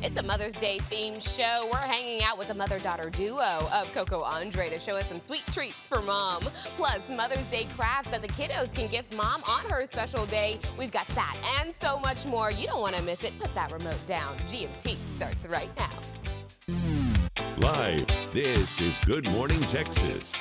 It's a Mother's Day themed show. We're hanging out with the mother-daughter duo of Coco Andre to show us some sweet treats for mom. Plus, Mother's Day crafts that the kiddos can gift mom on her special day. We've got that and so much more. You don't want to miss it. Put that remote down. GMT starts right now. Live, this is Good Morning Texas.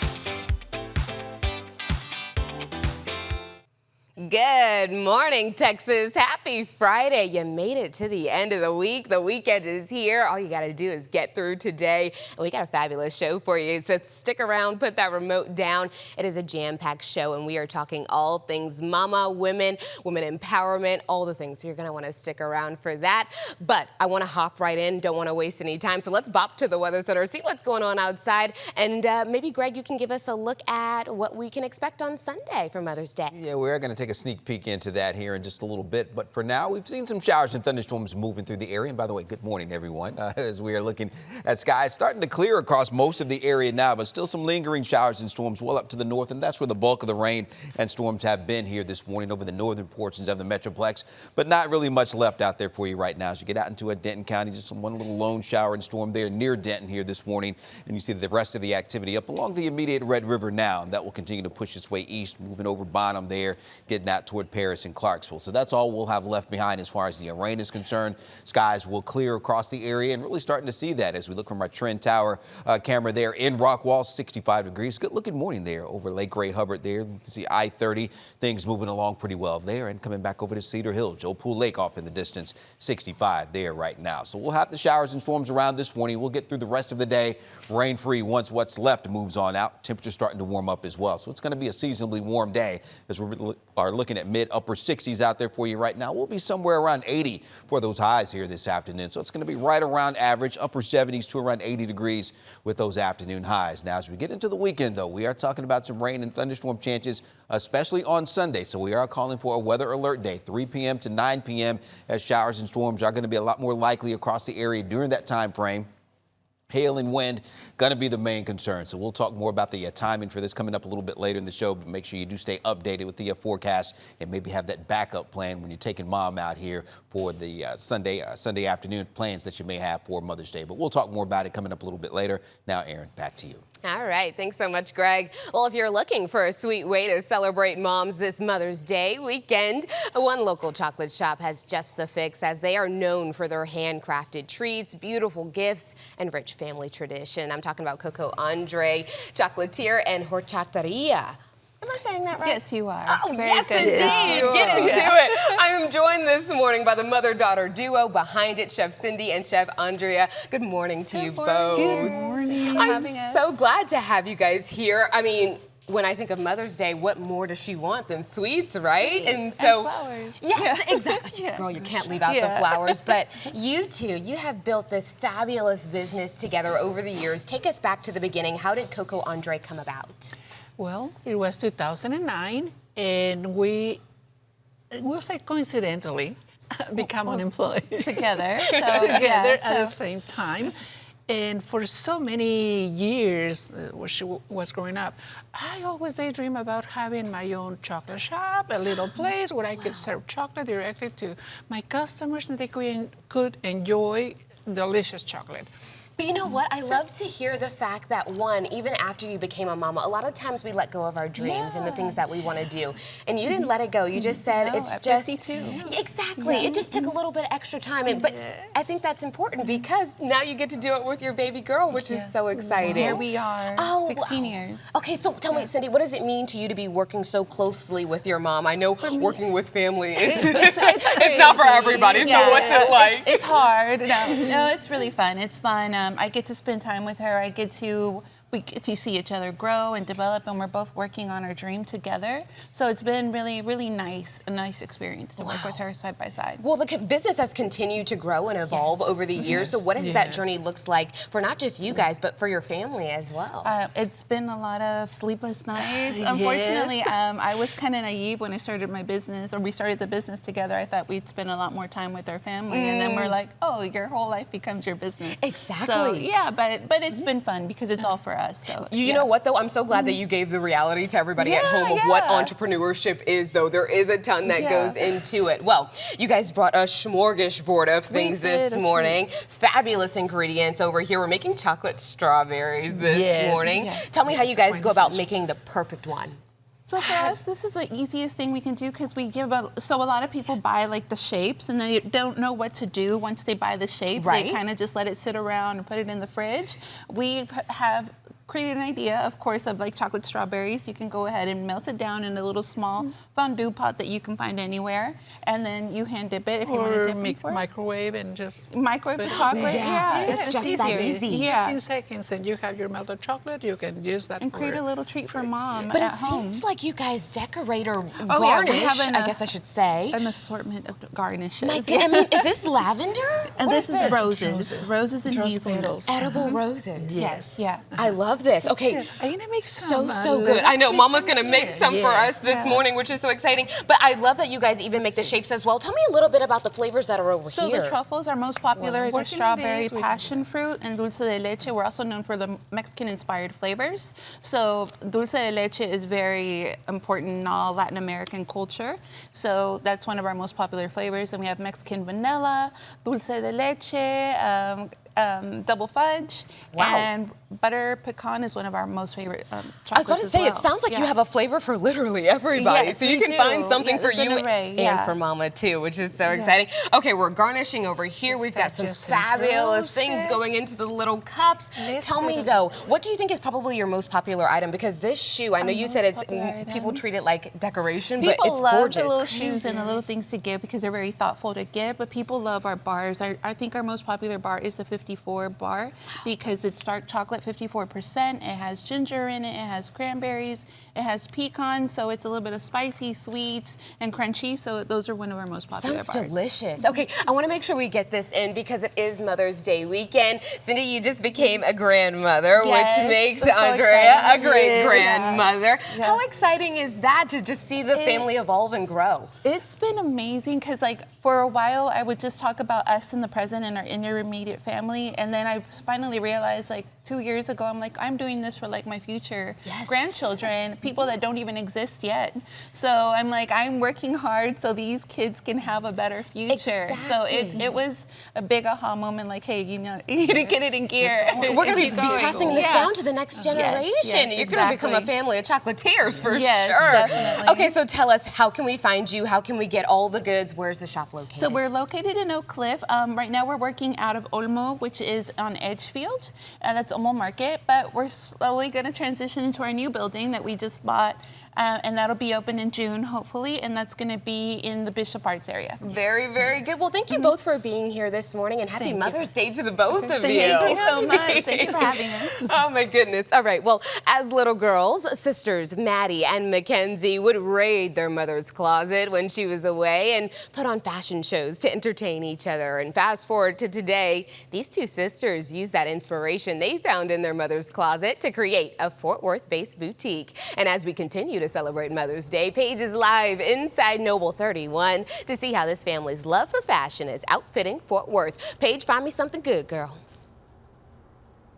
Good morning, Texas. Happy Friday. You made it to the end of the week. The weekend is here. All you got to do is get through today. And we got a fabulous show for you. So stick around, put that remote down. It is a jam-packed show, and we are talking all things mama, women empowerment, all the things. So you're going to want to stick around for that. But I want to hop right in. Don't want to waste any time. So let's bop to the weather center, see what's going on outside. And maybe, Greg, you can give us a look at what we can expect on Sunday for Mother's Day. Yeah, we're going to take a sneak peek into that here in just a little bit. But for now, we've seen some showers and thunderstorms moving through the area. And by the way, good morning, everyone, as we are looking at skies starting to clear across most of the area now, but still some lingering showers and storms well up to the north. And that's where the bulk of the rain and storms have been here this morning over the northern portions of the Metroplex. But not really much left out there for you right now. As you get out into Denton County, just one little lone shower and storm there near Denton here this morning. And you see the rest of the activity up along the immediate Red River now. And that will continue to push its way east, moving over Bonham there, getting out toward Paris and Clarksville. So that's all we'll have left behind as far as the rain is concerned. Skies will clear across the area, and really starting to see that as we look from our Trend Tower camera there in Rockwall, 65 degrees. Good looking morning there over Lake Ray Hubbard there. You can see I-30, things moving along pretty well there, and coming back over to Cedar Hill, Joe Pool Lake off in the distance, 65 there right now. So we'll have the showers and storms around this morning. We'll get through the rest of the day rain-free once what's left moves on out. Temperatures starting to warm up as well. So it's going to be a seasonably warm day as we are looking at mid-upper 60s out there for you right now. We'll be somewhere around 80 for those highs here this afternoon. So it's going to be right around average, upper 70s to around 80 degrees with those afternoon highs. Now, as we get into the weekend, though, we are talking about some rain and thunderstorm chances, especially on Sunday. So we are calling for a weather alert day, 3 p.m. to 9 p.m. as showers and storms are going to be a lot more likely across the area during that time frame. Hail and wind going to be the main concern. So we'll talk more about the timing for this coming up a little bit later in the show. But make sure you do stay updated with the forecast and maybe have that backup plan when you're taking mom out here for the Sunday afternoon plans that you may have for Mother's Day. But we'll talk more about it coming up a little bit later. Now, Aaron, back to you. All right. Thanks so much, Greg. Well, if you're looking for a sweet way to celebrate moms this Mother's Day weekend, one local chocolate shop has just the fix, as they are known for their handcrafted treats, beautiful gifts, and rich family tradition. I'm talking about Coco Andre, Chocolatier and Horchateria. Am I saying that right? Yes, you are. Oh, Very yes, good. indeed. Get into it. I am joined this morning by the mother-daughter duo behind it, Chef Cindy and Chef Andrea. Good morning to you both. Good morning. I'm so glad to have you guys here. I mean, when I think of Mother's Day, what more does she want than sweets, right? And flowers. Yes, exactly. Yeah. Girl, you can't leave out the flowers. But you two, you have built this fabulous business together over the years. Take us back to the beginning. How did Coco Andre come about? Well, it was 2009, and we like coincidentally become unemployed Together. at the same time. And for so many years, when she was growing up, I always daydream about having my own chocolate shop, a little place where I could serve chocolate directly to my customers, and they could enjoy delicious chocolate. But you know what? I love to hear the fact that, one, even after you became a mama, a lot of times we let go of our dreams and the things that we want to do. And you didn't let it go. You just said it's at just 52. Exactly. It just took a little bit of extra time. But I think that's important because now you get to do it with your baby girl, which is so exciting. Here we are, 16 years. Okay, so tell me, Cindy, what does it mean to you to be working so closely with your mom? I know working with family is it's not for everybody. So what's it like? It's hard. No, it's really fun. It's fun. I get to spend time with her. We get to see each other grow and develop, and we're both working on our dream together. So it's been really, really nice, a nice experience to work with her side by side. Well, the business has continued to grow and evolve over the years. So what has that journey looks like for not just you guys, but for your family as well? It's been a lot of sleepless nights. Unfortunately, I was kind of naive when I started my business, or we started the business together. I thought we'd spend a lot more time with our family, and then we're like, oh, your whole life becomes your business. Exactly. So yeah, but it's been fun because it's all for us. So You know what, though? I'm so glad that you gave the reality to everybody at home of what entrepreneurship is, though. There is a ton that goes into it. Well, you guys brought a smorgasbord of things this morning. Fabulous ingredients over here. We're making chocolate strawberries this morning. Tell me how you guys go about making the perfect one. So for us, this is the easiest thing we can do because we give so a lot of people buy like the shapes and then they don't know what to do once they buy the shape. They kind of just let it sit around and put it in the fridge. We have created an idea, of course, of like chocolate strawberries. You can go ahead and melt it down in a little small fondue pot that you can find anywhere, and then you hand dip it if you want to dip it. Microwave and just microwave the chocolate. It's just easier. that easy. 15 seconds, and you have your melted chocolate. You can use that and create a little treat for mom But at it home. seems like you guys decorate or Oh, garnish, we have I guess I should say. an assortment of garnishes. My goodness, I mean, is this lavender? And What this is roses. Roses and hazelnuts. Edible roses. Yes, yeah. I love this. Okay. I'm gonna make some. So good. I know Mama's gonna make some for us this morning, which is so exciting. But I love that you guys even make the shapes as well. Tell me a little bit about the flavors that are over here. So the truffles are most popular. Is our strawberry, passion fruit, and dulce de leche. We're also known for the Mexican-inspired flavors. So dulce de leche is very important in all Latin American culture. So that's one of our most popular flavors. And we have Mexican vanilla, dulce de leche, double fudge, and butter pecan is one of our most favorite chocolates. I was about to say, it sounds like you have a flavor for literally everybody. Yes, so you we can do. find something for you array, and for Mama too, which is so exciting. Okay, we're garnishing over here. We've got some fabulous things going into the little cups. Tell me though, what do you think is probably your most popular item? Because this shoe, I know you said people treat it like decoration, but it's love gorgeous. the little shoes and the little things to give because they're very thoughtful to give, but people love our bars. I think our most popular bar is the 54 bar because it's dark chocolate, 54%. It has ginger in it, it has cranberries, it has pecans, so it's a little bit of spicy, sweet, and crunchy. So those are one of our most popular Sounds bars. delicious. Okay, I want to make sure we get this in because it is Mother's Day weekend. Cindy, you just became a grandmother, which makes Andrea a great grandmother. How exciting is that to just see the family evolve and grow? It's been amazing because like for a while I would just talk about us in the present and our intermediate family, and then I finally realized like 2 years ago, I'm like, I'm doing this for like my future grandchildren, people that don't even exist yet. So I'm like, I'm working hard so these kids can have a better future. So it was a big aha moment, like, hey, you know, you need to get it in gear. We're going to be passing this down to the next generation. You're going to become a family of chocolatiers for sure. Definitely. Okay, so tell us, how can we find you? How can we get all the goods? Where's the shop located? So we're located in Oak Cliff. Right now we're working out of Olmo, which is on Edgefield. That's Olmo Market, but we're slowly going to transition into our new building that we just bought, and that'll be open in June, hopefully, and that's going to be in the Bishop Arts area. Very, very good. Well, thank you both for being here this morning, and happy Mother's Day to the both of you. Thank you so much. Thank you for having us. Oh, my goodness. All right. Well, as little girls, sisters Maddie and Mackenzie would raid their mother's closet when she was away and put on fashion shows to entertain each other. And fast forward to today, these two sisters used that inspiration they found in their mother's closet to create a Fort Worth-based boutique. And as we continue to celebrate Mother's Day, Paige is live inside Noble 31 to see how this family's love for fashion is outfitting Fort Worth. Paige, find me something good, girl.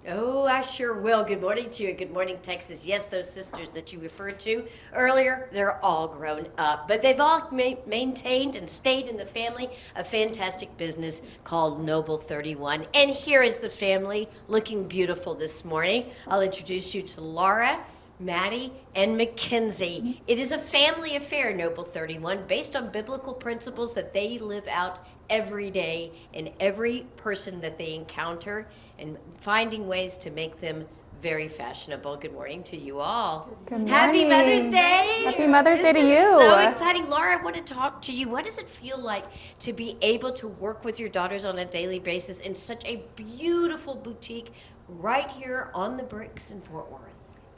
Oh, I sure will. Good morning to you. Good morning, Texas. Yes, those sisters that you referred to earlier, they're all grown up, but they've all maintained and stayed in the family a fantastic business called Noble 31. And here is the family looking beautiful this morning. I'll introduce you to Laura, Maddie, and Mackenzie. It is a family affair, Noble 31, based on biblical principles that they live out every day in every person that they encounter, and finding ways to make them very fashionable. Good morning to you all. Good morning. Happy Mother's Day. Happy Mother's Day to you. This is so exciting. Laura, I want to talk to you. What does it feel like to be able to work with your daughters on a daily basis in such a beautiful boutique right here on the bricks in Fort Worth?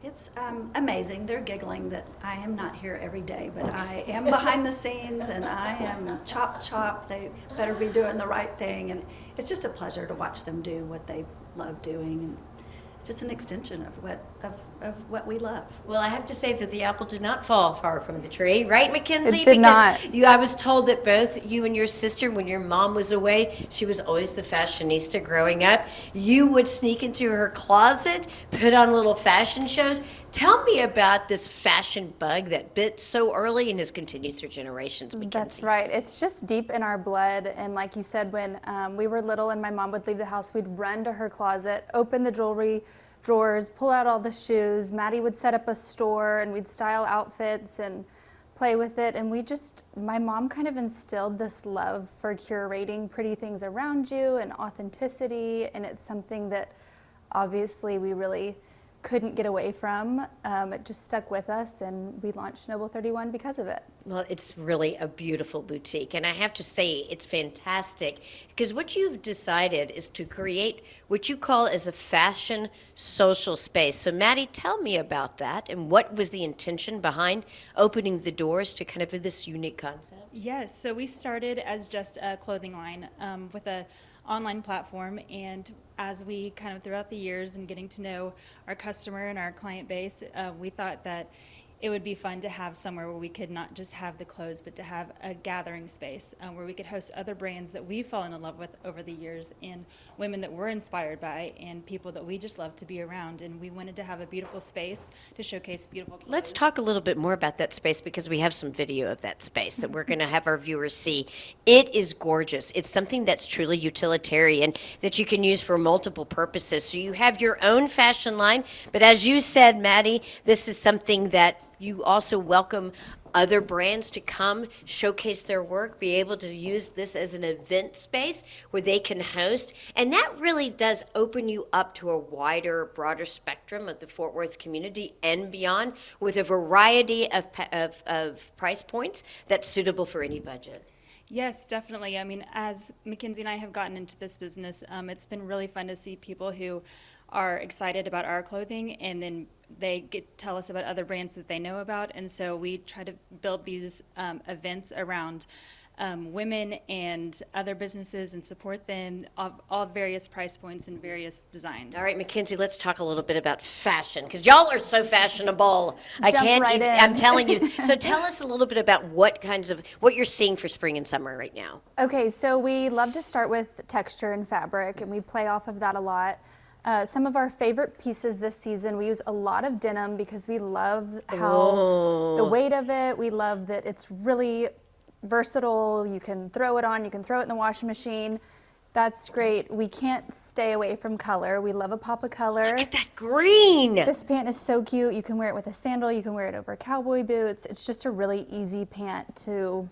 It's amazing. They're giggling that I am not here every day, but I am behind the scenes and I am chop. They better be doing the right thing. And it's just a pleasure to watch them do what they love doing. And it's just an extension of of what we love. Well, I have to say that the apple did not fall far from the tree, right, Mackenzie? It did not. I was told that both you and your sister, when your mom was away, she was always the fashionista growing up. You would sneak into her closet, put on little fashion shows. Tell me about this fashion bug that bit so early and has continued through generations, Mackenzie. That's right. It's just deep in our blood. And like you said, when we were little and my mom would leave the house, we'd run to her closet, open the jewelry drawers, pull out all the shoes. Maddie would set up a store and we'd style outfits and play with it. And my mom kind of instilled this love for curating pretty things around you and authenticity. And it's something that obviously we really couldn't get away from. It just stuck with us, and we launched Noble 31 because of it. Well, it's really a beautiful boutique, and I have to say it's fantastic because what you've decided is to create what you call as a fashion social space. So, Maddie, tell me about that, and what was the intention behind opening the doors to kind of this unique concept? Yes, so we started as just a clothing line with a online platform, and as we kind of throughout the years and getting to know our customer and our client base, we thought that it would be fun to have somewhere where we could not just have the clothes, but to have a gathering space where we could host other brands that we've fallen in love with over the years, and women that we're inspired by, and people that we just love to be around. And we wanted to have a beautiful space to showcase beautiful clothes. Let's talk a little bit more about that space because we have some video of that space that we're going to have our viewers see. It is gorgeous. It's something that's truly utilitarian that you can use for multiple purposes. So you have your own fashion line, but as you said, Maddie, this is something that you also welcome other brands to come showcase their work, be able to use this as an event space where they can host. And that really does open you up to a wider, broader spectrum of the Fort Worth community and beyond, with a variety of price points that's suitable for any budget. Yes, definitely. I mean, as Mackenzie and I have gotten into this business, it's been really fun to see people who are excited about our clothing, and then they tell us about other brands that they know about. And so we try to build these events around women and other businesses and support them of all various price points and various designs. All right, Mackenzie, let's talk a little bit about fashion, because y'all are so fashionable. I'm telling you. So tell us a little bit about what you're seeing for spring and summer right now. Okay, so we love to start with texture and fabric, and we play off of that a lot. Some of our favorite pieces this season, we use a lot of denim because we love how the weight of it. We love that it's really versatile. You can throw it on, you can throw it in the washing machine. That's great. We can't stay away from color. We love a pop of color. Look at that green. This pant is so cute. You can wear it with a sandal. You can wear it over cowboy boots. It's just a really easy pant to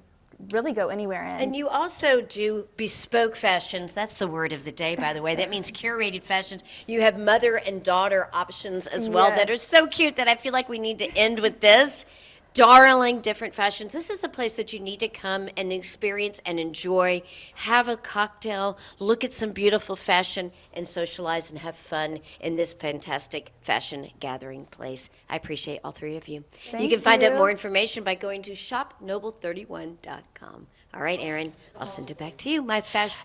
really go anywhere in. And you also do bespoke fashions. That's the word of the day, by the way. That means curated fashions. You have mother and daughter options as well that are so cute that I feel like we need to end with this. Darling different fashions. This is a place that you need to come and experience and enjoy, have a cocktail, look at some beautiful fashion, and socialize and have fun in this fantastic fashion gathering place. I appreciate all three of you. You can find out more information by going to shopnoble31.com. All right, Erin, I'll send it back to you. My fashion.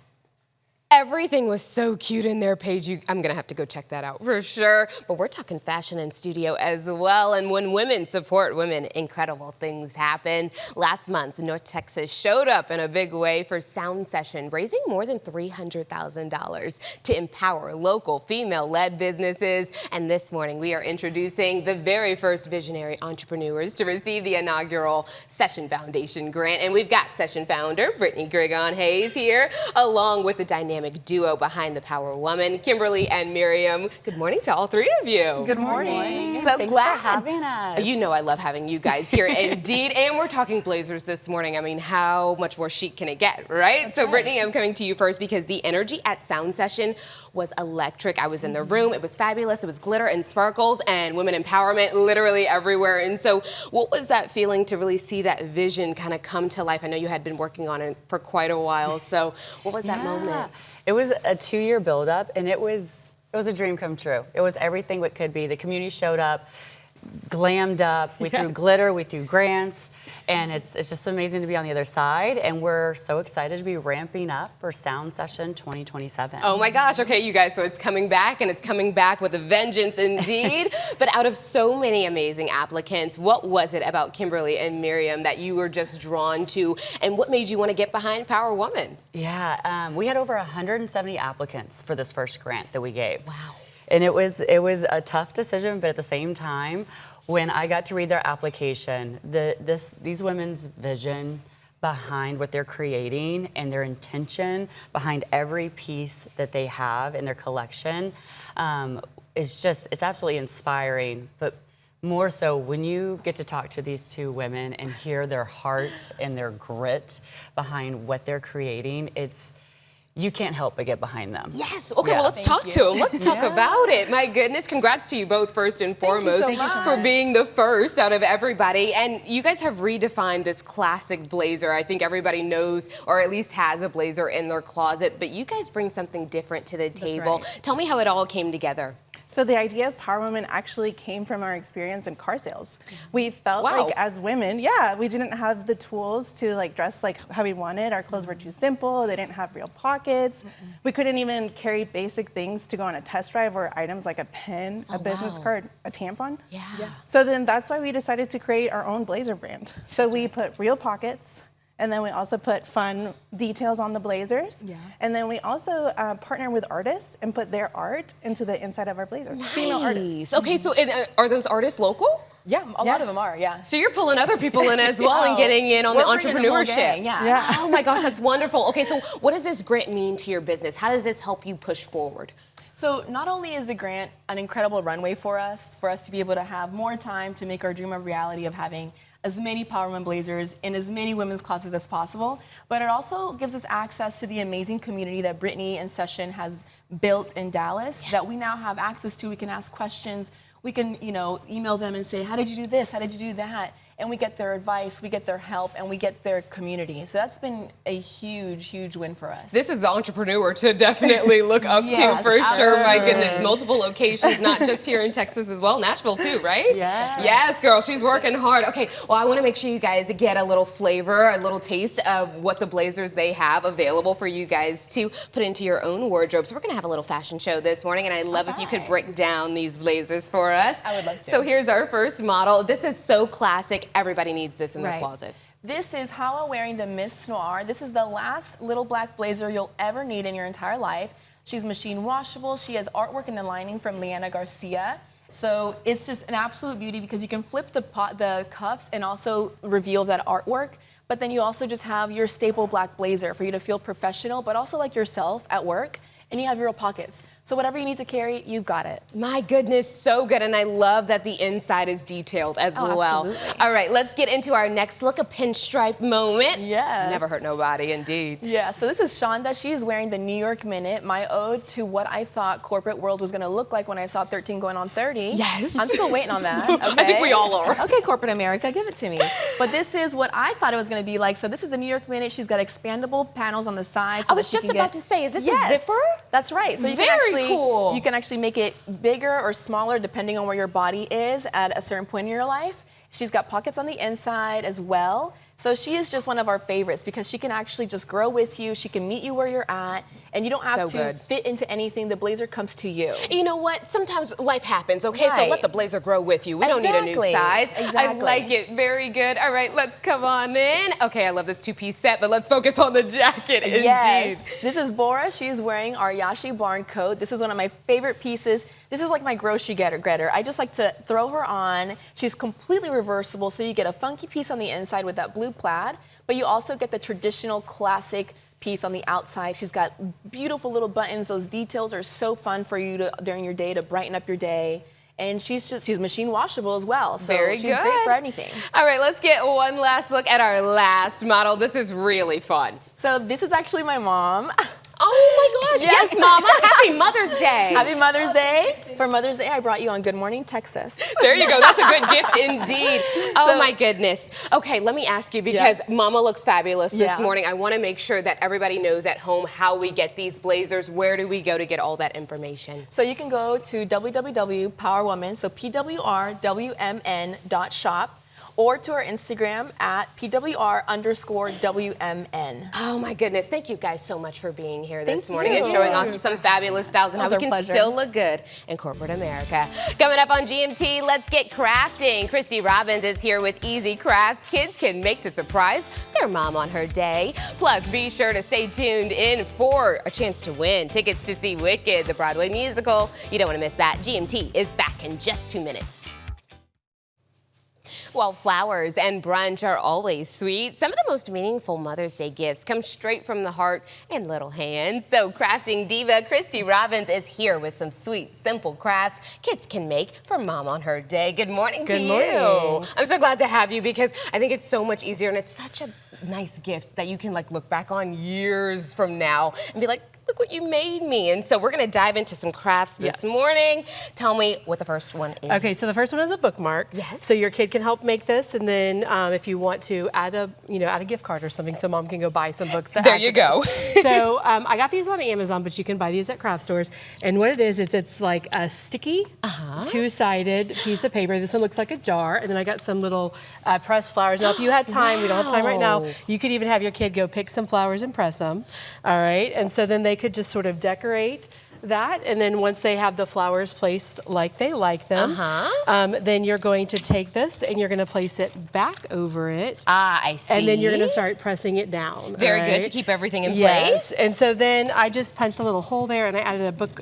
Everything was so cute in their page. I'm going to have to go check that out for sure. But we're talking fashion and studio as well. And when women support women, incredible things happen. Last month, North Texas showed up in a big way for Sound Session, raising more than $300,000 to empower local female-led businesses. And this morning, we are introducing the very first visionary entrepreneurs to receive the inaugural Session Foundation grant. And we've got Session founder Brittany Grigon-Hayes here, along with the dynamic duo behind the Power Woman, Kimberly and Miriam. Good morning to all three of you. Good morning. So Thanks glad for having us. You know I love having you guys here, indeed. And we're talking blazers this morning. I mean, how much more chic can it get, right? So Brittany, I'm coming to you first because the energy at Sound Session was electric. I was in the room. It was fabulous. It was glitter and sparkles and women empowerment literally everywhere. And so what was that feeling to really see that vision kind of come to life? I know you had been working on it for quite a while. So what was that moment? It was a 2-year buildup, and it was a dream come true. It was everything what could be. The community showed up. glammed up. We threw glitter, we threw grants, and it's just amazing to be on the other side. And we're so excited to be ramping up for Sound Session 2027. Oh my gosh, okay, you guys, so it's coming back, and it's coming back with a vengeance indeed. But out of so many amazing applicants, what was it about Kimberly and Miriam that you were just drawn to, and what made you want to get behind Power Woman? Yeah, we had over 170 applicants for this first grant that we gave. Wow. And it was a tough decision, but at the same time, when I got to read their application, these women's vision behind what they're creating and their intention behind every piece that they have in their collection it's absolutely inspiring. But more so when you get to talk to these two women and hear their hearts and their grit behind what they're creating, you can't help but get behind them. Yes. Okay, well, let's talk to them. Let's talk about it. My goodness, congrats to you both first and foremost for being the first out of everybody. And you guys have redefined this classic blazer. I think everybody knows, or at least has a blazer in their closet, but you guys bring something different to the table. Tell me how it all came together. So the idea of Power Woman actually came from our experience in car sales. We felt like as women, we didn't have the tools to like dress like how we wanted. Our clothes were too simple. They didn't have real pockets. We couldn't even carry basic things to go on a test drive, or items like a pen, a business card, a tampon. So then that's why we decided to create our own blazer brand. So we put real pockets, and then we also put fun details on the blazers. And then we also partner with artists and put their art into the inside of our blazer. Female artists. Okay, so are those artists local? Yeah, a lot of them are, So you're pulling other people in as well and getting in on the entrepreneurship. Oh my gosh, that's wonderful. Okay, so what does this grant mean to your business? How does this help you push forward? So not only is the grant an incredible runway for us to be able to have more time to make our dream a reality of having as many Power Woman blazers in as many women's closets as possible, but it also gives us access to the amazing community that Brittany and Session has built in Dallas that we now have access to. We can ask questions. We can, email them and say, how did you do this? How did you do that? And we get their advice, we get their help, and we get their community. So that's been a huge, huge win for us. This is the entrepreneur to definitely look up to for sure. My goodness, multiple locations, not just here in Texas as well, Nashville too, right? Yes, girl, she's working hard. Okay, well, I want to make sure you guys get a little flavor, a little taste of what the blazers they have available for you guys to put into your own wardrobe. So we're going to have a little fashion show this morning, and I'd love if you could break down these blazers for us. I would love to. So here's our first model. This is so classic. Everybody needs this in their closet. This is Hawa wearing the Miss Noir. This is the last little black blazer you'll ever need in your entire life. She's machine washable. She has artwork in the lining from Leanna Garcia. So it's just an absolute beauty because you can flip the cuffs and also reveal that artwork. But then you also just have your staple black blazer for you to feel professional, but also like yourself at work. And you have your real pockets. So whatever you need to carry, you've got it. My goodness, so good. And I love that the inside is detailed as well. Absolutely. All right, let's get into our next look, a pinstripe moment. Yes. Never hurt nobody, indeed. Yeah, so this is Shonda. She is wearing the New York Minute, my ode to what I thought corporate world was gonna look like when I saw 13 going on 30. Yes. I'm still waiting on that, okay? I think we all are. Okay, corporate America, give it to me. But this is what I thought it was gonna be like. So this is the New York Minute. She's got expandable panels on the sides. I was just about to say, is this a zipper? That's right. So you can actually make it bigger or smaller depending on where your body is at a certain point in your life. She's got pockets on the inside as well. So she is just one of our favorites because she can actually just grow with you. She can meet you where you're at, and you don't have to fit into anything. The blazer comes to you. You know what? Sometimes life happens, okay? So let the blazer grow with you. We don't need a new size. I like it. Very good. All right, let's come on in. Okay, I love this two-piece set, but let's focus on the jacket, indeed. This is Bora. She's wearing our Yashi Barn coat. This is one of my favorite pieces. This is like my grocery getter. I just like to throw her on. She's completely reversible, so you get a funky piece on the inside with that blue plaid, but you also get the traditional classic piece on the outside. She's got beautiful little buttons. Those details are so fun for you to during your day to brighten up your day. And she's machine washable as well. So Very she's good. great for anything. All right, let's get one last look at our last model. This is really fun. So this is actually my mom. Oh my gosh, yes, Mama. Happy Mother's Day. Happy Mother's Day. For Mother's Day, I brought you on Good Morning Texas. There you go. That's a good gift indeed. Oh my goodness. Okay, let me ask you, because Mama looks fabulous this morning. I want to make sure that everybody knows at home how we get these blazers. Where do we go to get all that information? So you can go to www.powerwoman, so PWRWMN.shop, or to our Instagram at PWR_WMN. Oh my goodness. Thank you guys so much for being here this morning and showing us some fabulous styles and how we can still look good in corporate America. Coming up on GMT, let's get crafting. Christy Robbins is here with easy crafts kids can make to surprise their mom on her day. Plus, be sure to stay tuned in for a chance to win tickets to see Wicked, the Broadway musical. You don't want to miss that. GMT is back in just 2 minutes. While flowers and brunch are always sweet, some of the most meaningful Mother's Day gifts come straight from the heart and little hands. So crafting diva Christy Robbins is here with some sweet, simple crafts kids can make for mom on her day. Good morning to you. I'm so glad to have you because I think it's so much easier and it's such a nice gift that you can like look back on years from now and be like, look what you made me. And so we're going to dive into some crafts this morning. Tell me what the first one is. Okay, so the first one is a bookmark. Yes. So your kid can help make this, and then if you want to add a gift card or something, so mom can go buy some books. There you go. So I got these on Amazon, but you can buy these at craft stores. And what it is it's like a sticky, two-sided piece of paper. This one looks like a jar, and then I got some little pressed flowers. Now, if you had time, we don't have time right now. You could even have your kid go pick some flowers and press them. All right, and so then they could just sort of decorate that, and then once they have the flowers placed like they like them, then you're going to take this and you're going to place it back over it. Ah, I see. And then you're going to start pressing it down. Very good to keep everything in yes. place. And so then I just punched a little hole there and I added a book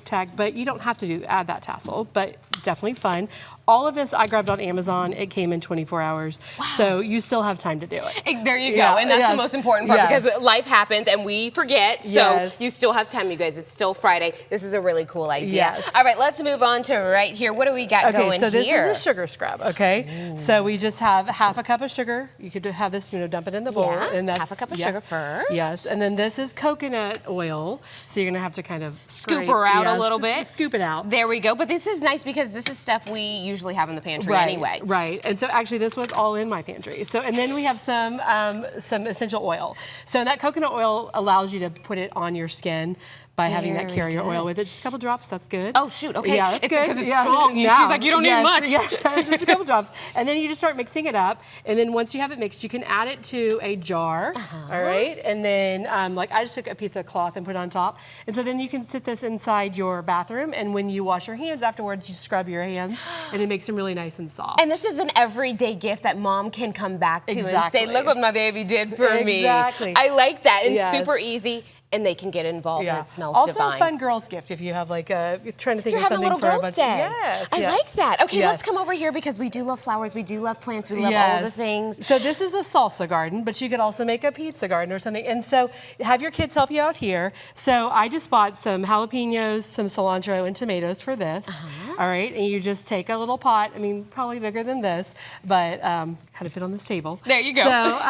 tag, but you don't have to add that tassel, but definitely fun. All of this I grabbed on Amazon. It came in 24 hours. Wow. So you still have time to do it. There you go. And that's the most important part because life happens and we forget. So you still have time, you guys. It's still Friday. This is a really cool idea. All right, let's move on to right here. What do we got going here? Okay, so this is a sugar scrub, okay? Ooh. So we just have half a cup of sugar. You could have this, dump it in the bowl. And that's half a cup of sugar first. Yes, and then this is coconut oil. So you're gonna have to kind of scoop her out a little bit. Scoop it out. There we go. But this is nice because this is stuff we usually have in the pantry anyway. Right, and so actually this was all in my pantry. So, and then we have some essential oil. So that coconut oil allows you to put it on your skin by having that carrier oil with it. Just a couple drops, that's good. Oh shoot, okay. Yeah, it's good. Because it's strong. She's like, you don't need much. Yeah, just a couple drops. And then you just start mixing it up. And then once you have it mixed, you can add it to a jar, all right? And then, like I just took a piece of cloth and put it on top. And so then you can sit this inside your bathroom, and when you wash your hands afterwards, you scrub your hands, and it makes them really nice and soft. And this is an everyday gift that mom can come back to and say, look what my baby did for me. I like that, and super easy. And they can get involved and it smells also divine. Also a fun girl's gift if you have like you're trying to think of something a little for girl's bunch. Day. Yes, I like that. Okay, let's come over here because we do love flowers, we do love plants, we love all the things. So this is a salsa garden, but you could also make a pizza garden or something. And so have your kids help you out here. So I just bought some jalapenos, some cilantro, and tomatoes for this. All right, and you just take a little pot, I mean, probably bigger than this, but how to fit on this table. There you go. So,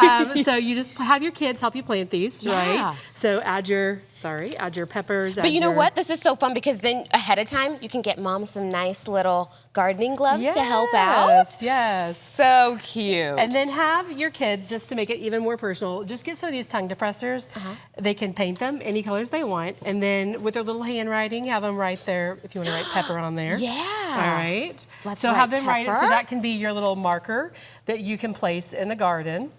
so you just have your kids help you plant these, right? So add your peppers. But you know what? This is so fun because then ahead of time, you can get mom some nice little gardening gloves to help out. Yes. So cute. And then have your kids, just to make it even more personal, just get some of these tongue depressors. They can paint them any colors they want. And then with their little handwriting, have them write their, if you want to write pepper on there. Yeah. All right. Let's so have them write it. So that can be your little marker that you can place in the garden.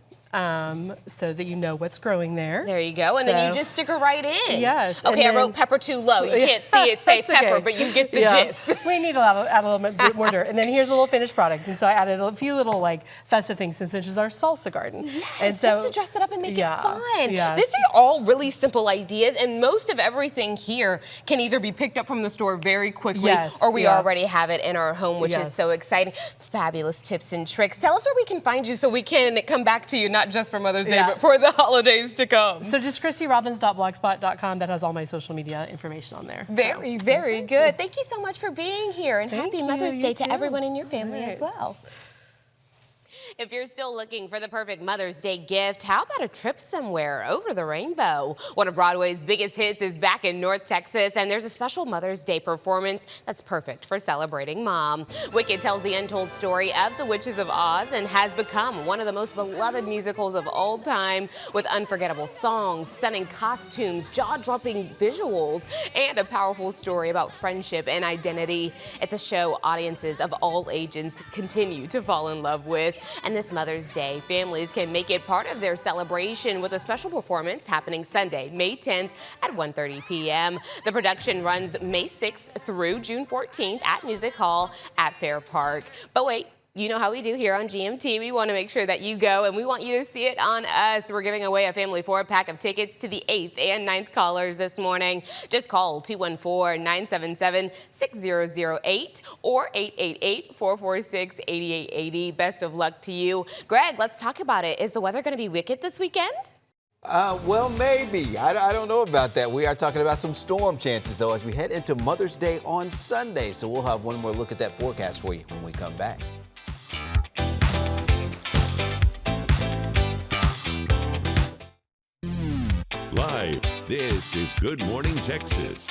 So that you know what's growing there. There you go. And then you just stick her right in. Yes. Okay, I wrote pepper too low. You can't see it say pepper, but you get the gist. We need to add a little bit more dirt. And then here's a little finished product. And so I added a few little like festive things since this is our salsa garden. Yes, and so, just to dress it up and make it fun. Yes. This is all really simple ideas, and most of everything here can either be picked up from the store very quickly, or we already have it in our home, which is so exciting. Fabulous tips and tricks. Tell us where we can find you so we can come back to you, not just for Mother's Day, but for the holidays to come. So just ChristyRobbins.blogspot.com. That has all my social media information on there. Very, very good. Thank you so much for being here, and happy Mother's Day to everyone in your family as well. If you're still looking for the perfect Mother's Day gift, how about a trip somewhere over the rainbow? One of Broadway's biggest hits is back in North Texas, and there's a special Mother's Day performance that's perfect for celebrating Mom. Wicked tells the untold story of the Witches of Oz and has become one of the most beloved musicals of all time, with unforgettable songs, stunning costumes, jaw-dropping visuals, and a powerful story about friendship and identity. It's a show audiences of all ages continue to fall in love with. And this Mother's Day, families can make it part of their celebration with a special performance happening Sunday, May 10th at 1:30 p.m. The production runs May 6th through June 14th at Music Hall at Fair Park. But wait, you know how we do here on GMT. We want to make sure that you go, and we want you to see it on us. We're giving away a family 4-pack of tickets to the 8th and 9th callers this morning. Just call 214-977-6008 or 888-446-8880. Best of luck to you. Greg, let's talk about it. Is the weather going to be wicked this weekend? Well, maybe. I don't know about that. We are talking about some storm chances, though, as we head into Mother's Day on Sunday. So we'll have one more look at that forecast for you when we come back. Live, this is Good Morning Texas.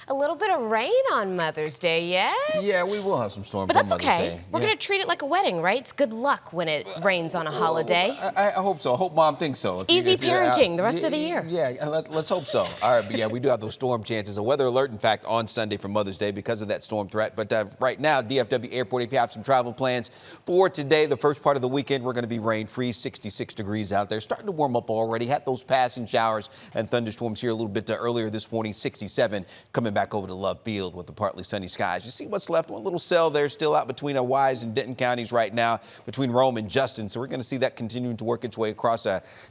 A little bit of rain on Mother's Day, yes? Yeah, we will have some storms But that's on Mother's okay. Day. We're going to treat it like a wedding, right? It's good luck when it rains on a holiday. I hope so. I hope Mom thinks so. Easy parenting the rest of the year. Yeah, let's hope so. All right, but yeah, we do have those storm chances. A weather alert, in fact, on Sunday for Mother's Day because of that storm threat. But right now, DFW Airport, if you have some travel plans for today, the first part of the weekend, we're going to be rain-free, 66 degrees out there. Starting to warm up already. Had those passing showers and thunderstorms here a little bit earlier this morning, 67, coming back over to Love Field with the partly sunny skies. You see what's left? One little cell there still out between Wise and Denton counties right now, between Rome and Justin. So we're going to see that continuing to work its way across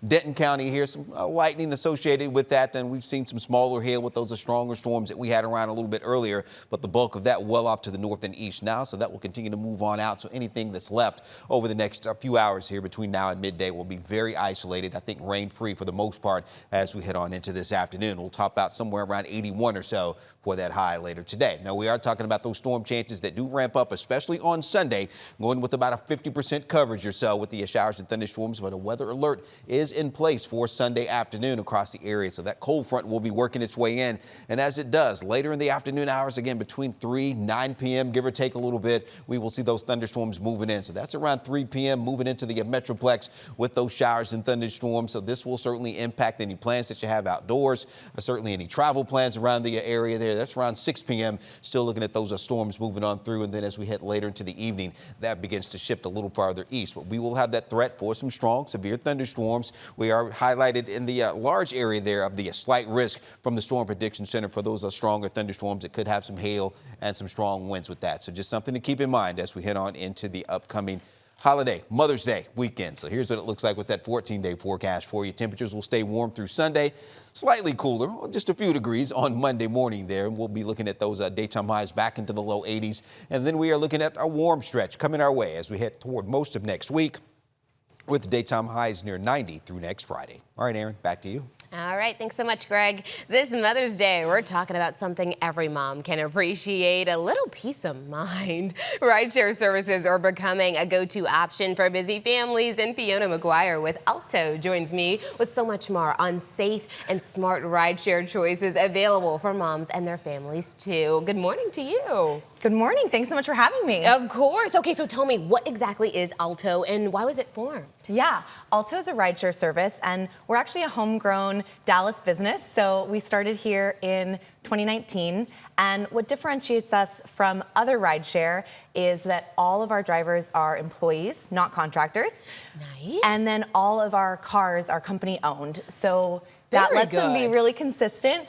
Denton County here. Some lightning associated with that. And we've seen some smaller hail with those stronger storms that we had around a little bit earlier. But the bulk of that well off to the north and east now. So that will continue to move on out. So anything that's left over the next few hours here between now and midday will be very isolated. I think rain-free for the most part as we head on into this afternoon. We'll top out somewhere around 81 or so for that high later today. Now, we are talking about those storm chances that do ramp up, especially on Sunday, going with about a 50% coverage or so with the showers and thunderstorms, but a weather alert is in place for Sunday afternoon across the area. So that cold front will be working its way in. And as it does, later in the afternoon hours, again, between 9 p.m., give or take a little bit, we will see those thunderstorms moving in. So that's around 3 p.m., moving into the Metroplex with those showers and thunderstorms. So this will certainly impact any plans that you have outdoors, certainly any travel plans around the area there. That's around 6 p.m. Still looking at those storms moving on through. And then as we head later into the evening, that begins to shift a little farther east. But we will have that threat for some strong, severe thunderstorms. We are highlighted in the large area there of the slight risk from the Storm Prediction Center for those stronger thunderstorms that could have some hail and some strong winds with that. So just something to keep in mind as we head on into the upcoming holiday, Mother's Day weekend. So here's what it looks like with that 14-day forecast for you. Temperatures will stay warm through Sunday, slightly cooler, just a few degrees on Monday morning there. We'll be looking at those daytime highs back into the low 80s. And then we are looking at a warm stretch coming our way as we head toward most of next week with daytime highs near 90 through next Friday. All right, Aaron, back to you. All right, thanks so much, Greg. This Mother's Day, we're talking about something every mom can appreciate, a little peace of mind. Rideshare services are becoming a go-to option for busy families, and Fiona McGuire with Alto joins me with so much more on safe and smart rideshare choices available for moms and their families, too. Good morning to you. Good morning. Thanks so much for having me. Of course. Okay, so tell me, what exactly is Alto and why was it formed? Yeah, Alto is a rideshare service, and we're actually a homegrown Dallas business. So we started here in 2019, and what differentiates us from other rideshare is that all of our drivers are employees, not contractors. Nice. And then all of our cars are company owned. So that lets them be really consistent.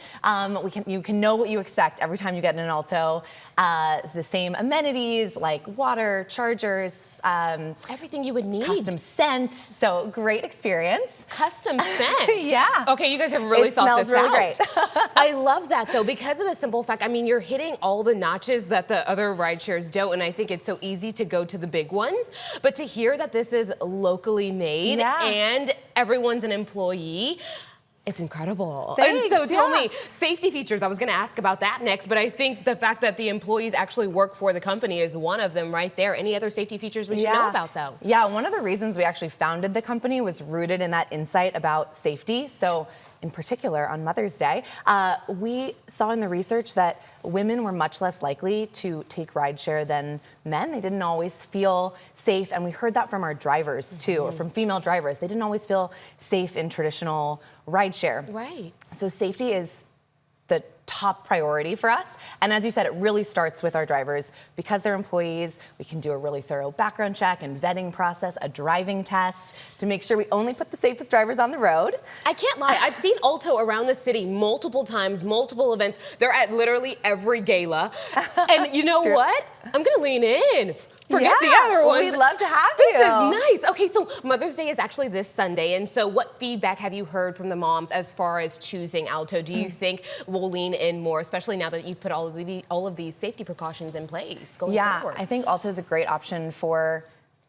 You can know what you expect every time you get in an Alto. The same amenities like water, chargers, everything you would need. Custom scent. So great experience. Custom scent. Yeah. Okay, you guys have really thought this really out. Great. I love that though, because of the simple fact, I mean, you're hitting all the notches that the other rideshares don't, and I think it's so easy to go to the big ones. But to hear that this is locally made and everyone's an employee, It's incredible. Thanks, and so tell yeah. me, safety features, I was gonna ask about that next, but I think the fact that the employees actually work for the company is one of them right there. Any other safety features we should know about though? Yeah, one of the reasons we actually founded the company was rooted in that insight about safety. So in particular, on Mother's Day, we saw in the research that women were much less likely to take rideshare than men. They didn't always feel safe, and we heard that from our drivers too, or from female drivers. They didn't always feel safe in traditional rideshare. Right. So safety is the top priority for us. And as you said, it really starts with our drivers. Because they're employees, we can do a really thorough background check and vetting process, a driving test to make sure we only put the safest drivers on the road. I can't lie, I've seen Alto around the city multiple times, multiple events. They're at literally every gala. And you know what? I'm gonna lean in. Forget the other ones. We'd love to have This you. is nice. Okay, so Mother's Day is actually this Sunday, and so what feedback have you heard from the moms as far as choosing Alto? Do you think we'll lean in more, especially now that you've put all of these safety precautions in place going forward? I think Alto is a great option for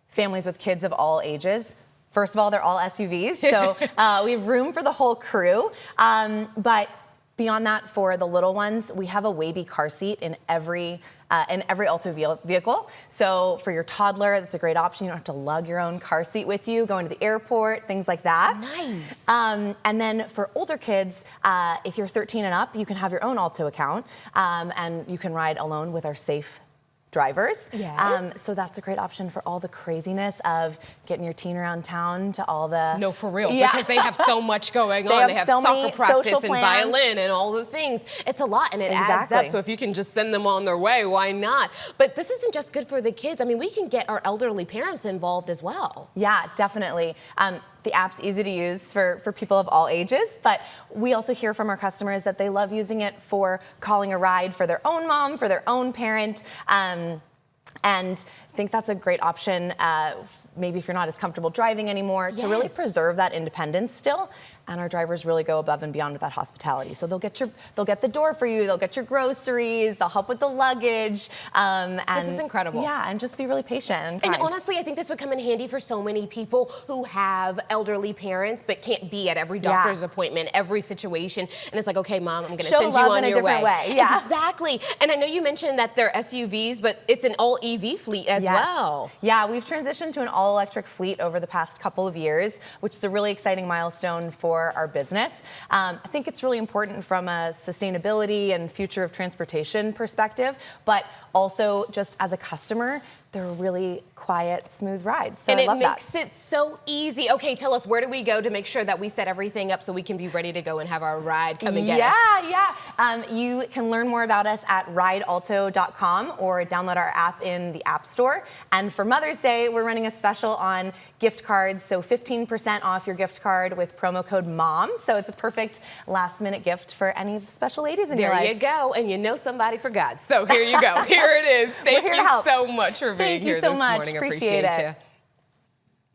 families with kids of all ages. First of all, they're all SUVs, so we have room for the whole crew. But beyond that, for the little ones, we have a Wavy car seat in every Alto vehicle. So for your toddler, that's a great option. You don't have to lug your own car seat with you, going to the airport, things like that. Nice. And then for older kids, if you're 13 and up, you can have your own Alto account, and you can ride alone with our safe drivers. Yes. So that's a great option for all the craziness of getting your teen around town to all the... No, for real, because they have so much going on. They have so many soccer practice social and plans. violin and all the things. It's a lot and it adds up. So if you can just send them on their way, why not? But this isn't just good for the kids. I mean, we can get our elderly parents involved as well. Yeah, definitely. The app's easy to use for people of all ages, but we also hear from our customers that they love using it for calling a ride for their own mom, for their own parent, and I think that's a great option, maybe if you're not as comfortable driving anymore, to really preserve that independence still. And our drivers really go above and beyond with that hospitality. So they'll get the door for you, they'll get your groceries, they'll help with the luggage. This is incredible. Yeah, and just be really patient and kind. And honestly, I think this would come in handy for so many people who have elderly parents but can't be at every doctor's appointment, every situation. And it's like, okay, Mom, I'm gonna send you on your way. Yeah. Exactly. And I know you mentioned that they're SUVs, but it's an all EV fleet as well. Yeah, we've transitioned to an all electric fleet over the past couple of years, which is a really exciting milestone for our business. I think it's really important from a sustainability and future of transportation perspective, but also just as a customer, they're a really quiet, smooth ride. So and I love it makes it so easy. Okay, tell us, where do we go to make sure that we set everything up so we can be ready to go and have our ride come and get us? You can learn more about us at ridealto.com or download our app in the App Store. And for Mother's Day, we're running a special on gift cards, so 15% off your gift card with promo code MOM. So it's a perfect last-minute gift for any of the special ladies in your life. There you go, and you know somebody forgot. So here you go. Here it is. Thank you so much for being here this morning. Appreciate it.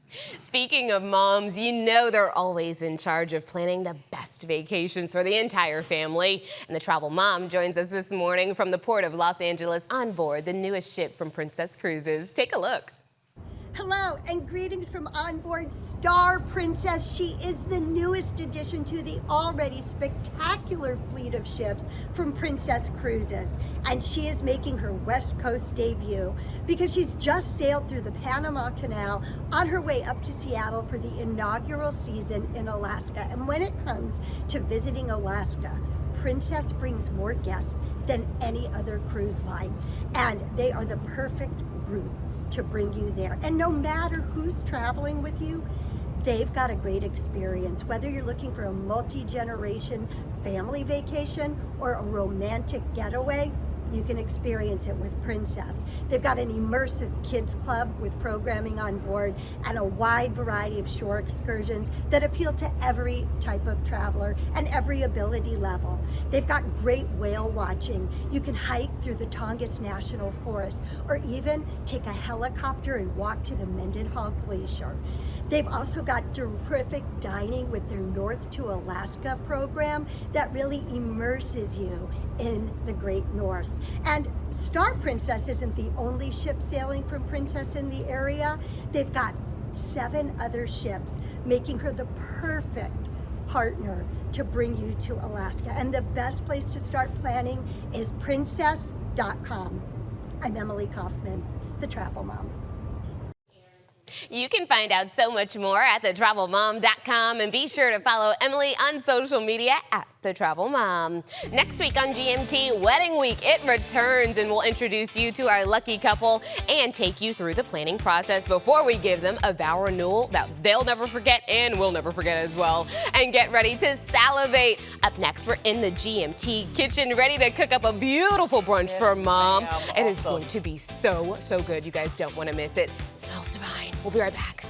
Speaking of moms, you know they're always in charge of planning the best vacations for the entire family. And the travel mom joins us this morning from the port of Los Angeles on board the newest ship from Princess Cruises. Take a look. Hello and greetings from onboard Star Princess. She is the newest addition to the already spectacular fleet of ships from Princess Cruises. And she is making her West Coast debut because she's just sailed through the Panama Canal on her way up to Seattle for the inaugural season in Alaska. And when it comes to visiting Alaska, Princess brings more guests than any other cruise line. And they are the perfect group to bring you there. And no matter who's traveling with you, they've got a great experience. Whether you're looking for a multi-generation family vacation or a romantic getaway, you can experience it with Princess. They've got an immersive kids club with programming on board and a wide variety of shore excursions that appeal to every type of traveler and every ability level. They've got great whale watching. You can hike through the Tongass National Forest or even take a helicopter and walk to the Mendenhall Glacier. They've also got terrific dining with their North to Alaska program that really immerses you in the Great North. And Star Princess isn't the only ship sailing from Princess in the area. They've got 7 other ships, making her the perfect partner to bring you to Alaska. And the best place to start planning is princess.com. I'm Emily Kaufman, the Travel Mom. You can find out so much more at thetravelmom.com, and be sure to follow Emily on social media at The Travel Mom. Next week on GMT, Wedding Week, it returns, and we'll introduce you to our lucky couple and take you through the planning process before we give them a vow renewal that they'll never forget and we'll never forget as well. And get ready to salivate. Up next, we're in the GMT kitchen, ready to cook up a beautiful brunch for Mom. It is going to be so, so good. You guys don't want to miss it. It smells divine. We'll be right back.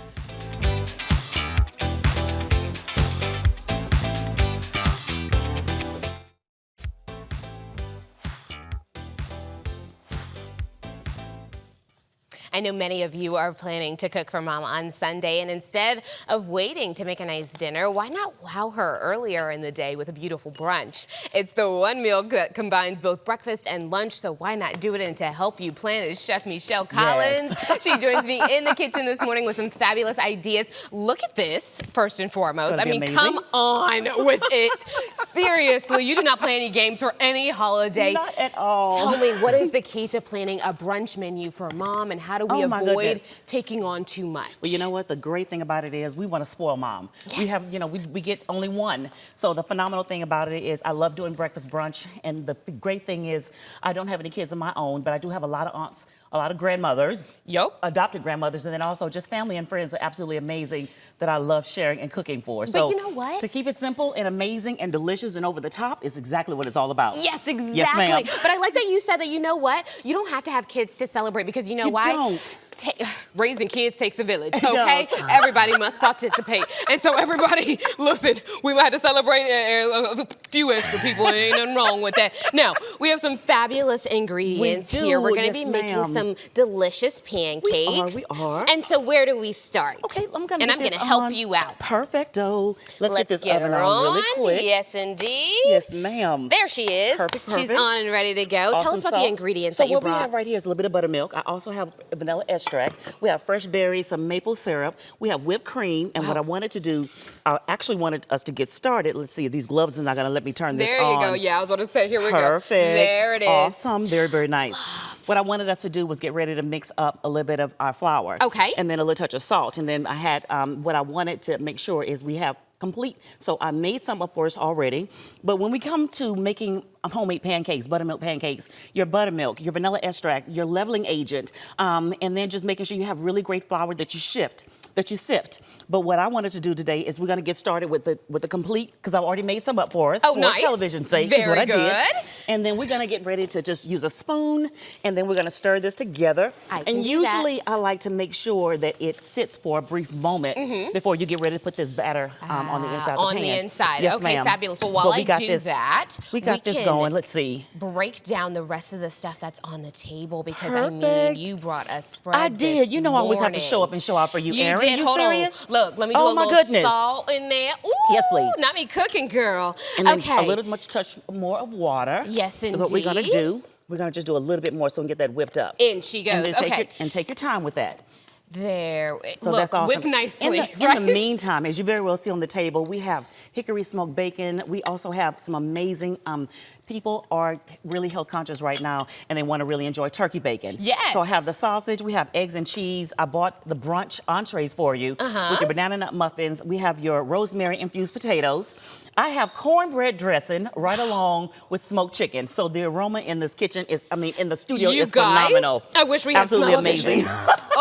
I know many of you are planning to cook for Mom on Sunday, and instead of waiting to make a nice dinner, why not wow her earlier in the day with a beautiful brunch? It's the one meal that combines both breakfast and lunch, so why not do it? And to help you plan is Chef Michelle Collins. Yes. She joins me in the kitchen this morning with some fabulous ideas. Look at this, first and foremost. I mean, come on with it. Seriously, you do not play any games for any holiday. Not at all. Tell me, what is the key to planning a brunch menu for Mom, and how do we avoid taking on too much? Well, you know what? The great thing about it is we want to spoil Mom. Yes. We have, we get only one. So the phenomenal thing about it is I love doing breakfast brunch. And the great thing is I don't have any kids of my own, but I do have a lot of aunts, a lot of grandmothers. Yep. Adopted grandmothers, and then also just family and friends are absolutely amazing that I love sharing and cooking for. But So you know what? to keep it simple and amazing and delicious and over the top is exactly what it's all about. Yes, exactly. Yes, ma'am. But I like that you said that, you know what? You don't have to have kids to celebrate, because you know why? Don't. Raising kids takes a village, It okay? does. Everybody must participate. And so everybody, listen, we might have to celebrate a few extra people. Ain't nothing wrong with that. Now, we have some fabulous ingredients here. We're gonna be making some delicious pancakes. We are. And so where do we start? Okay, I'm gonna And I'm gonna help you out. Perfecto. Let's get this oven her on really quick. Yes, indeed. Yes, ma'am. There she is. Perfect. She's on and ready to go. Tell us about the ingredients so that you what brought. we have right here is a little bit of buttermilk. I also have vanilla extract. We have fresh berries, some maple syrup. We have whipped cream. And what I wanted to do, I actually wanted us to get started. Let's see, these gloves are not going to let me turn this on. There you go. Yeah, I was about to say, here we go. Perfect. There it is. Awesome. Very, very nice. What I wanted us to do was get ready to mix up a little bit of our flour. Okay. And then a little touch of salt. And then I had, what I wanted to make sure is we have complete. So I made some up for us already. But when we come to making homemade pancakes, buttermilk pancakes, your buttermilk, your vanilla extract, your leveling agent, and then just making sure you have really great flour that you sift. But what I wanted to do today is we're going to get started with the complete, because I've already made some up for us. Oh, for nice. television's sake is what I Very did. good. And then we're going to get ready to just use a spoon, and then we're going to stir this together. And usually I like to make sure that it sits for a brief moment before you get ready to put this batter on the inside of the pan. On the inside. Yes, Okay, ma'am. fabulous. Well, while But we I got do this- that, we got this can going. Let's see. break down the rest of the stuff that's on the table, because I mean, Perfect. you brought a spread. I did. this You know I always have to show up morning. and show out for you, You Erin. did. You Hold serious? on. Look, let me do Oh, a my little goodness. salt in there. Ooh, Yes, please. Not me cooking, girl. And then okay. a little much touch more of water. Yes, Is what we're going to indeed. do. We're going to just do a little bit more so we can get that whipped up. In she goes. And then Okay. take your time with that. There. So Look, that's awesome. whip nicely. In the meantime, as you very well see on the table, we have hickory smoked bacon. We also have some amazing, people are really health conscious right now, and they want to really enjoy turkey bacon. Yes. So I have the sausage, we have eggs and cheese. I bought the brunch entrees for you with your banana nut muffins. We have your rosemary infused potatoes. I have cornbread dressing right along with smoked chicken. So the aroma in this kitchen is, in the studio You is guys, phenomenal. I wish we had Absolutely smell-o-vision. amazing.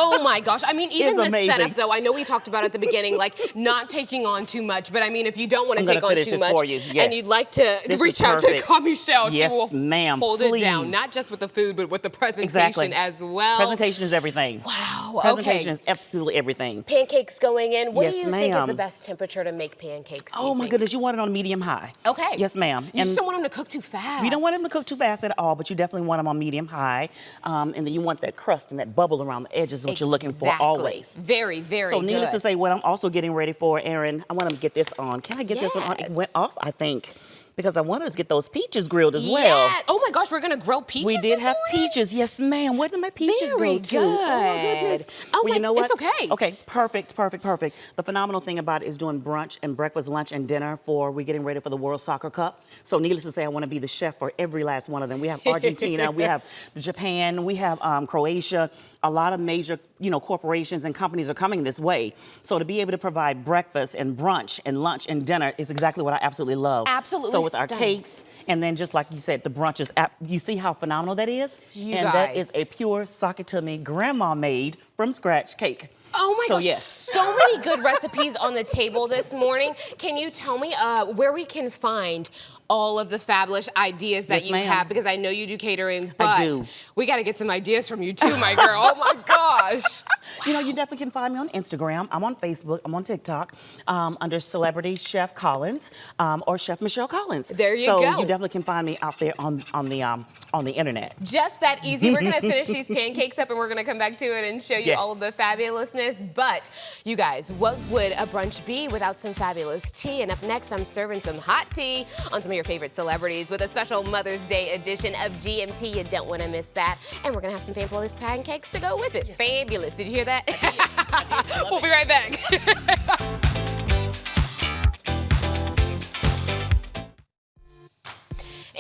Oh my gosh. I mean, even It's the amazing. setup, though, I know we talked about at the beginning, like not taking on too much, but I mean, if you don't want to I'm take gonna on finish too this much for you. and Yes. you'd like to This reach is out to perfect. Call Michelle, Yes, she will ma'am, hold it down, please. not just with the food, but with the presentation Exactly. as well. Presentation is everything. Wow, Presentation okay. is absolutely everything. Pancakes going in. What Yes, do you think is ma'am. the best temperature to make pancakes? do Oh you my think? goodness, you want it on medium high. Okay. Yes, ma'am. You just don't want them to cook too fast. You don't want them to cook too fast at all, but you definitely want them on medium high. And then you want that crust and that bubble around the edges, what you're looking for Exactly. always. Very, very So needless good. to say, what I'm also getting ready for, Erin, I want to get this on. Can I get this one on? It went off, I think. because I wanted us to get those peaches grilled as well. Yeah. Oh my gosh, we're gonna grill peaches. We did this have morning? peaches, yes, ma'am. Where did my peaches Very go to? good. Oh my goodness. Oh well, you know what? It's okay. Okay, perfect. The phenomenal thing about it is doing brunch and breakfast, lunch, and dinner for we're getting ready for the World Soccer Cup. So needless to say, I want to be the chef for every last one of them. We have Argentina, we have Japan, we have Croatia. A lot of major, corporations and companies are coming this way. So to be able to provide breakfast and brunch and lunch and dinner is exactly what I absolutely love. Absolutely So with our stunning. cakes, and then just like you said, the brunch is, you see how phenomenal that is? You and guys. that is a pure sock it to me grandma made from scratch cake. Oh my so gosh. yes. So many good recipes on the table this morning. Can you tell me where we can find all of the fabulous ideas that Yes, you ma'am. have? Because I know you do catering, I but do. we got to get some ideas from you too, my girl. Oh my gosh. You definitely can find me on Instagram. I'm on Facebook. I'm on TikTok under Celebrity Chef Collins or Chef Michelle Collins. There you so go. you definitely can find me out there on the internet. Just that easy. We're gonna finish these pancakes up and we're gonna come back to it and show you Yes. all of the fabulousness. But you guys, what would a brunch be without some fabulous tea? And up next, I'm serving some hot tea on some of your favorite celebrities with a special Mother's Day edition of GMT. You don't wanna miss that. And we're gonna have some fabulous pancakes to go with it. Yes. Fabulous. Did you hear that? I did. We'll be right back.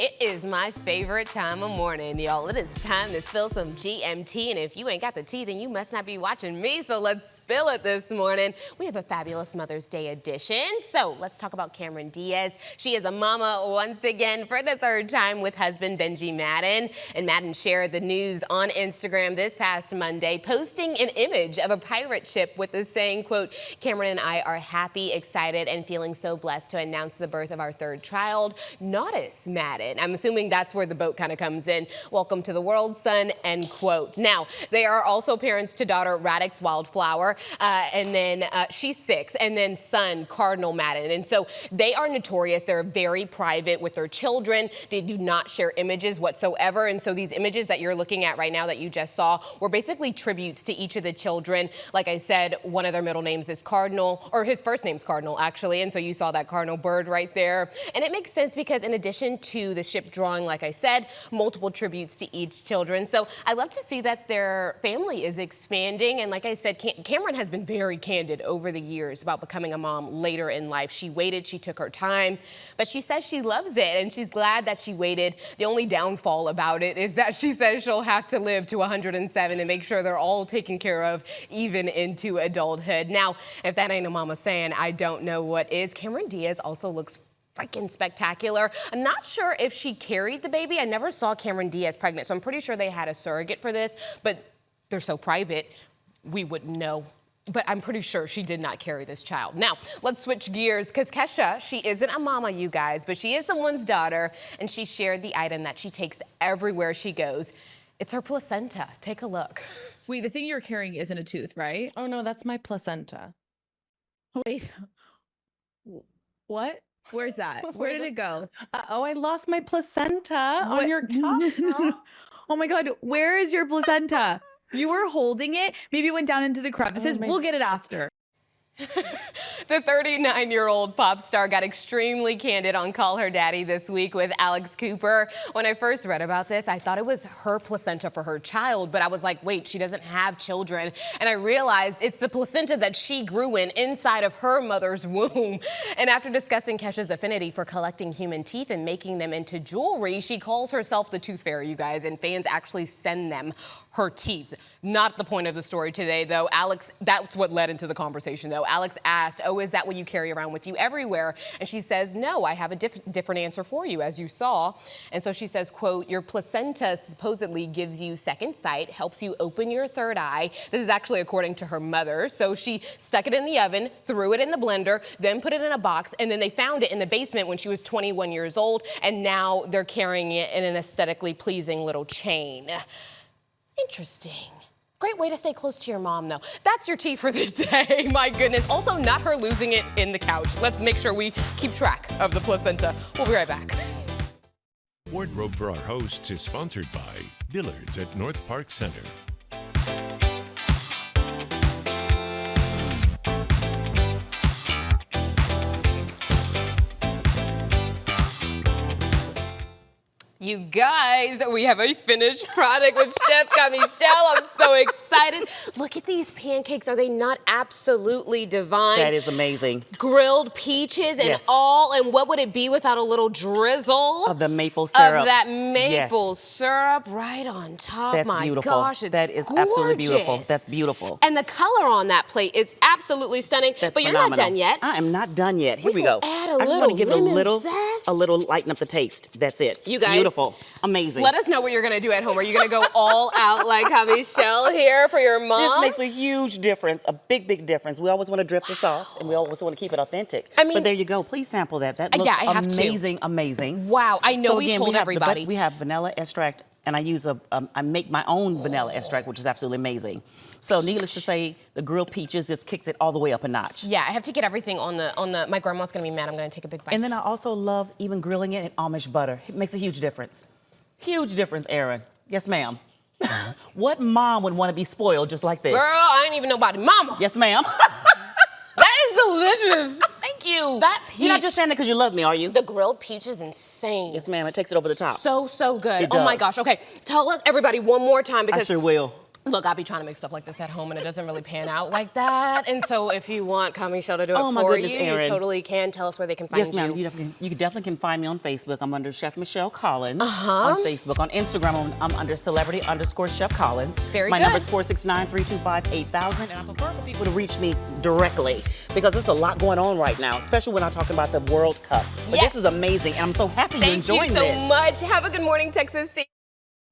It is my favorite time of morning, y'all. It is time to spill some GMT, and if you ain't got the tea, then you must not be watching me, so let's spill it this morning. We have a fabulous Mother's Day edition, so let's talk about Cameron Diaz. She is a mama once again for the third time with husband Benji Madden, and Madden shared the news on Instagram this past Monday, posting an image of a pirate ship with the saying, quote, "Cameron and I are happy, excited, and feeling so blessed to announce the birth of our third child, Naudis Madden." I'm assuming that's where the boat kind of comes in. Welcome to the world, son, end quote. Now, they are also parents to daughter Radix Wildflower, and then she's 6, and then son Cardinal Madden. And so they are notorious. They're very private with their children. They do not share images whatsoever. And so these images that you're looking at right now that you just saw were basically tributes to each of the children. Like I said, one of their middle names is Cardinal, or his first name's Cardinal, actually. And so you saw that cardinal bird right there. And it makes sense because in addition to the ship drawing, like I said, multiple tributes to each children. So I love to see that their family is expanding. And like I said, Cameron has been very candid over the years about becoming a mom later in life. She waited, she took her time, but she says she loves it and she's glad that she waited. The only downfall about it is that she says she'll have to live to 107 and make sure they're all taken care of, even into adulthood. Now, if that ain't a mama saying, I don't know what is. Cameron Diaz also looks freaking spectacular. I'm not sure if she carried the baby. I never saw Cameron Diaz pregnant, so I'm pretty sure they had a surrogate for this, but they're so private, we wouldn't know. But I'm pretty sure she did not carry this child. Now, let's switch gears, because Kesha, she isn't a mama, you guys, but she is someone's daughter, and she shared the item that she takes everywhere she goes. It's her placenta. Take a look. Wait, the thing you're carrying isn't a tooth, right? Oh no, that's my placenta. Wait. What? Where's that? Where did it go? Oh, I lost my placenta on your couch. Oh my God, where is your placenta? You were holding it. Maybe it went down into the crevices. We'll get it after. The 39-year-old pop star got extremely candid on Call Her Daddy this week with Alex Cooper. When I first read about this, I thought it was her placenta for her child, but I was like, wait, she doesn't have children. And I realized it's the placenta that she grew inside of her mother's womb. And after discussing Kesha's affinity for collecting human teeth and making them into jewelry, she calls herself the Tooth Fairy, you guys, and fans actually send them her teeth. Not the point of the story today, though. Alex, that's what led into the conversation, though. Alex asked, oh, is that what you carry around with you everywhere? And she says, no, I have a different answer for you, as you saw. And so she says, quote, your placenta supposedly gives you second sight, helps you open your third eye. This is actually according to her mother. So she stuck it in the oven, threw it in the blender, then put it in a box, and then they found it in the basement when she was 21 years old, and now they're carrying it in an aesthetically pleasing little chain. Interesting. Great way to stay close to your mom, though. That's your tea for the day. My goodness. Also, not her losing it in the couch. Let's make sure we keep track of the placenta. We'll be right back. Wardrobe for our hosts is sponsored by Dillard's at North Park Center. You guys, we have a finished product with Chef Michelle. I'm so excited. Look at these pancakes. Are they not absolutely divine? That is amazing. Grilled peaches and Yes. all. And what would it be without a little drizzle Of the maple syrup. of that maple Yes. syrup right on top? That's My beautiful. gosh, it's That is gorgeous. absolutely beautiful. That's beautiful. And the color on that plate is absolutely stunning. That's but you're phenomenal. not done yet. I am not done yet. Here we will go. add a I just want little to give it lemon zest. a little lighten up the taste. That's it. You guys, beautiful, amazing. Let us know what you're gonna do at home. Are you gonna go all out like Michelle here for your mom? This makes a huge difference, a big difference. We always want to drip the sauce, and we always want to keep it authentic. I mean, but there you go. Please sample that. That looks yeah, I have amazing, amazing. Wow, I know So we again, told have everybody. we have vanilla extract, and I use I make my own vanilla extract, which is absolutely amazing. So needless to say, the grilled peaches just kicks it all the way up a notch. Yeah, I have to get everything on the, my grandma's gonna be mad. I'm gonna take a big bite. And then I also love even grilling it in Amish butter. It makes a huge difference. Huge difference, Erin. Yes, ma'am. What mom would want to be spoiled just like this? Girl, I ain't even nobody mama. Yes, ma'am. That is delicious. Thank you. That peach. You're not just saying that because you love me, are you? The grilled peach is insane. Yes, ma'am. It takes it over the top. So good. It Oh my does. gosh. Okay, tell us everybody one more time I because sure will. look, I be trying to make stuff like this at home and it doesn't really pan out like that. And so if you want Michelle to do it Oh, my for goodness, you, Erin. you totally can. Tell us where they can find Yes, ma'am. you. You definitely can find me on Facebook. I'm under Chef Michelle Collins Uh-huh. on Facebook. On Instagram, I'm under celebrity_Chef Collins. Very My good. number is 469-325-8000. And I prefer for people to reach me directly because there's a lot going on right now, especially when I'm talking about the World Cup. But Yes. this is amazing, and I'm so happy you're Thank you enjoying so this. much. Have a good morning, Texas.